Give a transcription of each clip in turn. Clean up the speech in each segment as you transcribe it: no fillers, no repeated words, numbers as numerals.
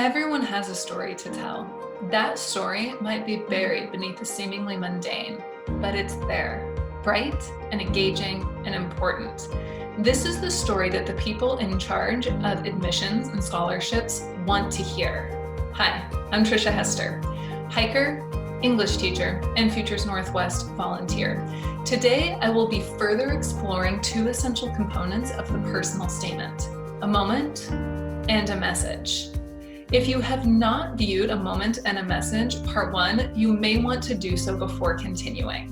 Everyone has a story to tell. That story might be buried beneath the seemingly mundane, but it's there, bright and engaging and important. This is the story that the people in charge of admissions and scholarships want to hear. Hi, I'm Trisha Hester, hiker, English teacher, and Futures Northwest volunteer. Today, I will be further exploring two essential components of the personal statement, a moment and a message. If you have not viewed A Moment and a Message, Part 1, you may want to do so before continuing.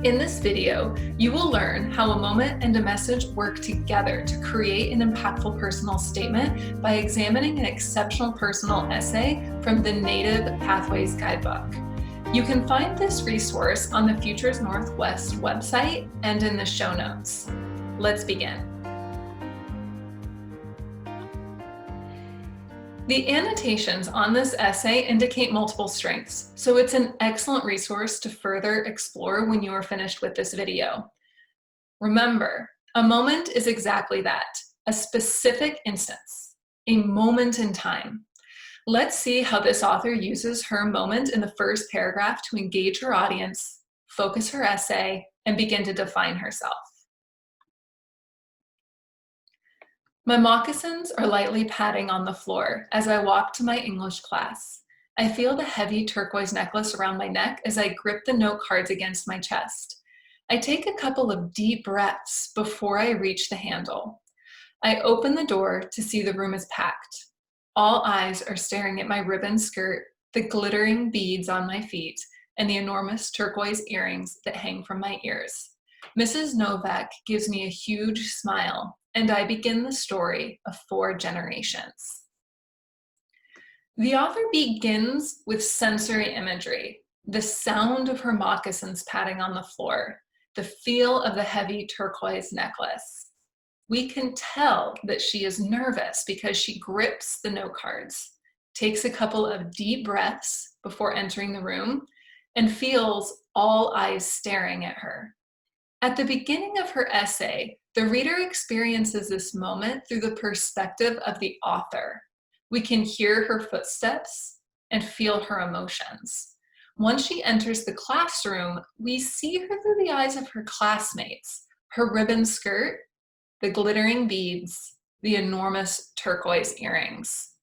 In this video, you will learn how a moment and a message work together to create an impactful personal statement by examining an exceptional personal essay from the Native Pathways Guidebook. You can find this resource on the Futures Northwest website and in the show notes. Let's begin. The annotations on this essay indicate multiple strengths, so it's an excellent resource to further explore when you are finished with this video. Remember, a moment is exactly that, a specific instance, a moment in time. Let's see how this author uses her moment in the first paragraph to engage her audience, focus her essay, and begin to define herself. My moccasins are lightly padding on the floor as I walk to my English class. I feel the heavy turquoise necklace around my neck as I grip the note cards against my chest. I take a couple of deep breaths before I reach the handle. I open the door to see the room is packed. All eyes are staring at my ribbon skirt, the glittering beads on my feet, and the enormous turquoise earrings that hang from my ears. Mrs. Novak gives me a huge smile, and I begin the story of 4 generations. The author begins with sensory imagery, the sound of her moccasins padding on the floor, the feel of the heavy turquoise necklace. We can tell that she is nervous because she grips the note cards, takes a couple of deep breaths before entering the room, and feels all eyes staring at her. At the beginning of her essay, the reader experiences this moment through the perspective of the author. We can hear her footsteps and feel her emotions. Once she enters the classroom, we see her through the eyes of her classmates, her ribbon skirt, the glittering beads, the enormous turquoise earrings.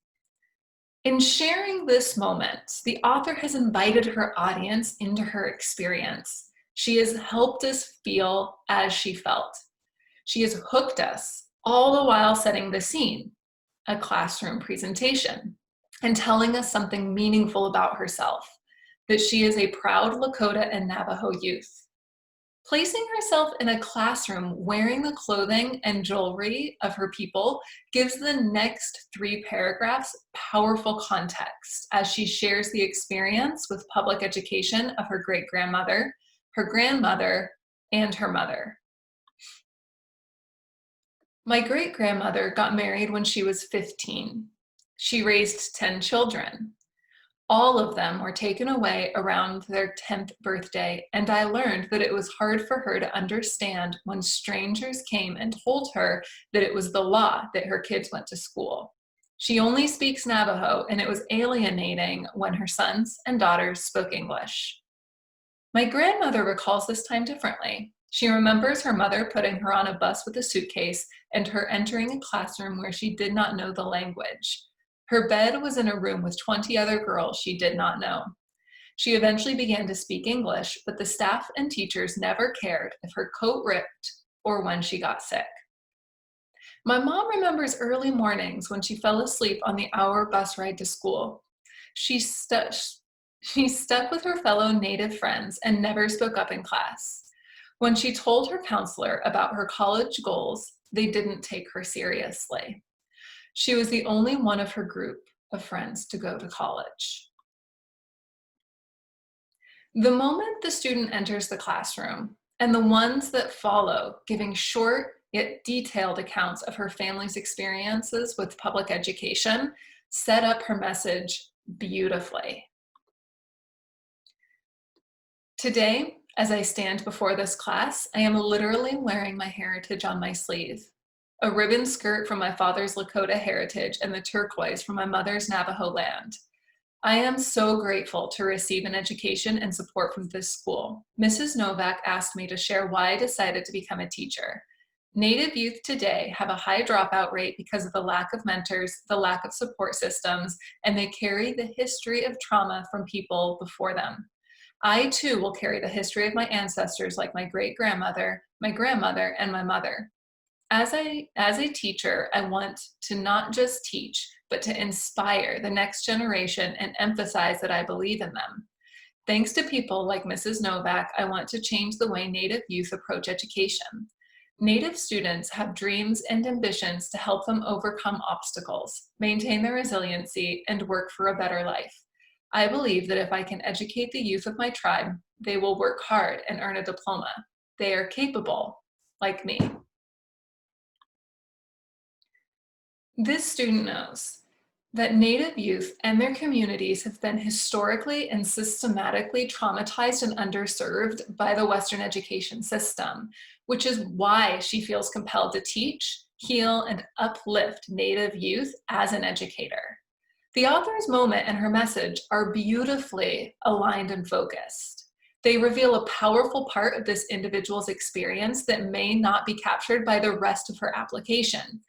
In sharing this moment, the author has invited her audience into her experience. She has helped us feel as she felt. She has hooked us, all the while setting the scene, a classroom presentation, and telling us something meaningful about herself, that she is a proud Lakota and Navajo youth. Placing herself in a classroom wearing the clothing and jewelry of her people gives the next 3 paragraphs powerful context as she shares the experience with public education of her great-grandmother, her grandmother, and her mother. My great-grandmother got married when she was 15. She raised 10 children. All of them were taken away around their 10th birthday, and I learned that it was hard for her to understand when strangers came and told her that it was the law that her kids went to school. She only speaks Navajo, and it was alienating when her sons and daughters spoke English. My grandmother recalls this time differently. She remembers her mother putting her on a bus with a suitcase and her entering a classroom where she did not know the language. Her bed was in a room with 20 other girls she did not know. She eventually began to speak English, but the staff and teachers never cared if her coat ripped or when she got sick. My mom remembers early mornings when she fell asleep on the hour bus ride to school. She stuck with her fellow Native friends and never spoke up in class. When she told her counselor about her college goals, they didn't take her seriously. She was the only one of her group of friends to go to college. The moment the student enters the classroom, and the ones that follow, giving short yet detailed accounts of her family's experiences with public education, set up her message beautifully. Today, as I stand before this class, I am literally wearing my heritage on my sleeve. a ribbon skirt from my father's Lakota heritage, and the turquoise from my mother's Navajo land. I am so grateful to receive an education and support from this school. Mrs. Novak asked me to share why I decided to become a teacher. Native youth today have a high dropout rate because of the lack of mentors, the lack of support systems, and they carry the history of trauma from people before them. I too will carry the history of my ancestors like my great-grandmother, my grandmother, and my mother. As a teacher, I want to not just teach, but to inspire the next generation and emphasize that I believe in them. Thanks to people like Mrs. Novak, I want to change the way Native youth approach education. Native students have dreams and ambitions to help them overcome obstacles, maintain their resiliency, and work for a better life. I believe that if I can educate the youth of my tribe, they will work hard and earn a diploma. They are capable, like me. This student knows that Native youth and their communities have been historically and systematically traumatized and underserved by the Western education system, which is why she feels compelled to teach, heal, and uplift Native youth as an educator. The author's moment and her message are beautifully aligned and focused. They reveal a powerful part of this individual's experience that may not be captured by the rest of her application.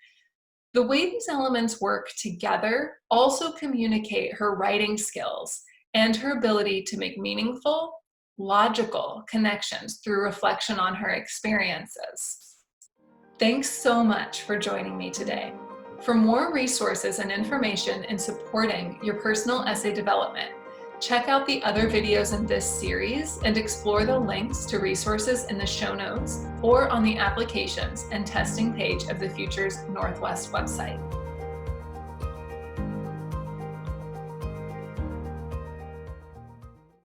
The way these elements work together also communicate her writing skills and her ability to make meaningful, logical connections through reflection on her experiences. Thanks so much for joining me today. For more resources and information in supporting your personal essay development, check out the other videos in this series and explore the links to resources in the show notes or on the applications and testing page of the Futures Northwest website.